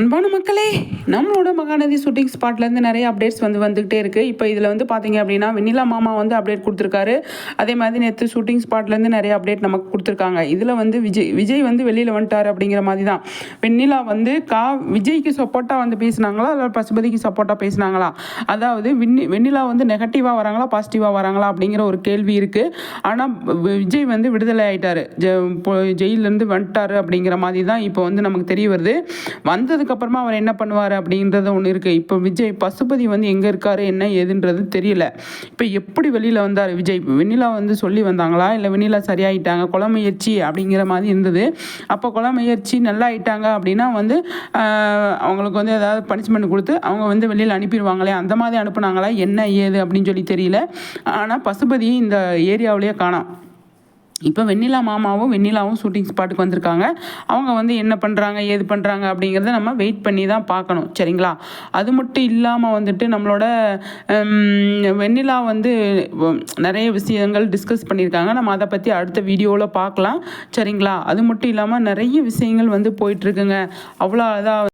அன்பான மக்களே, நம்மளோட மகாநதி ஷூட்டிங் ஸ்பாட்லேருந்து நிறைய அப்டேட்ஸ் வந்துக்கிட்டே இருக்குது. இப்போ இதில் பார்த்தீங்க அப்படின்னா வெண்ணிலா மாமா அப்டேட் கொடுத்துருக்காரு. அதே மாதிரி நேற்று ஷூட்டிங் ஸ்பாட்லேருந்து நிறைய அப்டேட் நமக்கு கொடுத்துருக்காங்க. இதில் விஜய் வெளியில் வந்துட்டார் அப்படிங்கிற மாதிரி தான். வெண்ணிலா விஜய்க்கு சப்போர்ட்டாக பேசினாங்களா இல்லை பசுபதிக்கு சப்போர்ட்டாக பேசினாங்களா, அதாவது வெண்ணிலா நெகட்டிவாக வராங்களா பாசிட்டிவாக வராங்களா அப்படிங்கிற ஒரு கேள்வி இருக்குது. ஆனால் விஜய் விடுதலை ஆகிட்டார், ஜெயிலேருந்து வந்துட்டார் அப்படிங்கிற மாதிரி தான் இப்போ நமக்கு தெரிய வருது. வந்ததுக்கப்புறமா அவர் என்ன பண்ணுவார் அப்படின்றது ஒன்று இருக்குது. இப்போ விஜய் பசுபதி எங்கே இருக்கார் என்ன ஏதுன்றது தெரியல. இப்போ எப்படி வெளியில் வந்தார் விஜய், வெண்ணிலா சொல்லி வந்தாங்களா இல்லை வெண்ணிலா சரியாயிட்டாங்க, கொலை முயற்சி அப்படிங்கிற மாதிரி இருந்தது. அப்போ கொலை முயற்சி நல்லா ஆயிட்டாங்க அப்படின்னா அவங்களுக்கு ஏதாவது பனிஷ்மெண்ட் கொடுத்து அவங்க வெளியில் அனுப்பிடுவாங்களே, அந்த மாதிரி அனுப்புனாங்களா என்ன ஏது அப்படின்னு சொல்லி தெரியல. ஆனால் பசுபதி இந்த ஏரியாவிலேயே காணோம். இப்போ வெண்ணிலா வெண்ணிலாவும் ஷூட்டிங் ஸ்பாட்டுக்கு வந்திருக்காங்க. அவங்க என்ன பண்ணுறாங்க ஏது பண்ணுறாங்க அப்படிங்கிறத நம்ம வெயிட் பண்ணி தான் பார்க்கணும், சரிங்களா. அது மட்டும் இல்லாமல் நம்மளோட வெண்ணிலா நிறைய விஷயங்கள் டிஸ்கஸ் பண்ணியிருக்காங்க. நம்ம அதை பற்றி அடுத்த வீடியோவில் பார்க்கலாம், சரிங்களா. அது மட்டும் இல்லாமல் நிறைய விஷயங்கள் போயிட்டுருக்குங்க. அவ்வளோ அதான்